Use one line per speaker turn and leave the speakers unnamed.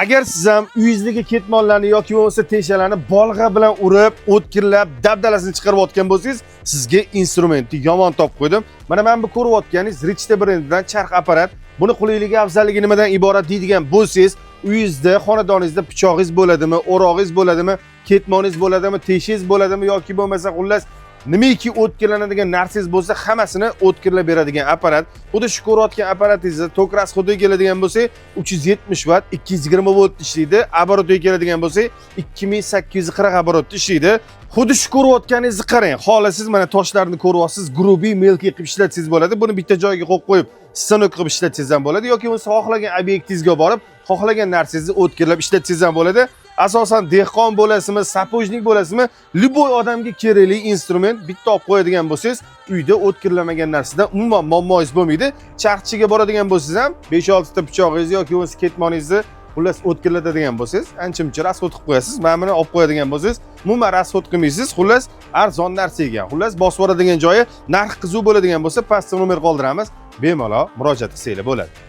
Agar siz ham uyingizdagi ketmonlarni yoki bo'lmasa teshalarni bolg'a bilan urib, o'tkirlab, dabdalasini chiqarib bo'lsangiz, sizga instrumentni yomon topib qo'ydim. Mana men bu ko'rayotganingiz Richter brendidan charx apparat. Buni quliyligi, afzalligi nimadan iborat deydigan bo'lsangiz, uyingizda, xonadoningizda pichog'ingiz bo'ladimi, o'rog'ingiz bo'ladimi, ketmoningiz bo'ladimi, teshingiz bo'ladimi yoki bo'lmasa xullas nimaki o'tkirlanadigan narsangiz bo'lsa, hammasini o'tkirlab beradigan apparat. Xuddi shu ko'rayotgan apparatingizda tok rasxodiga keladigan bo'lsa, 370 vatt, 220 volt ishlaydi. Оборотga keladigan bo'lsa, 2840 оборотda ishlaydi. Xuddi shu ko'rayotganingizni qarang. Xohlasangiz mana toshlarni ko'ryapsiz, grubiy, melkiy qilib ishlatsangiz bo'ladi. Buni bitta joyga qo'yib qo'yib, stanok qilib ishlatsangiz ham bo'ladi yoki bo'lmasa xohlagan obyektingizga borib, xohlagan narsangizni o'tkirlab ishlatsangiz ham bo'ladi. Asosan dehqon bo'lasizmi, sapojnik bo'lasizmi, любой odamga kerakli instrument bitta olib qo'yadigan bo'lsangiz, uyda o'tkirlamagan narsadan umuman muammoingiz bo'lmaydi. Charxchiga boradigan bo'lsangiz ham 5-6 ta pichog'ingizni yoki bo'lmasa ketmoningizni xullas o'tkirlatadigan bo'lsangiz, ancha-muncha rasxod qilib qo'yasiz. Mana buni olib qo'yadigan bo'lsangiz, umuman rasxod qilmaysiz. Xullas arzon narsa ekan. Xullas bosib yuboradigan joyi narx qizuv bo'ladigan bo'lsa, pastda nomer qoldiramiz. Bemalol murojaat qilsanglar bo'ladi.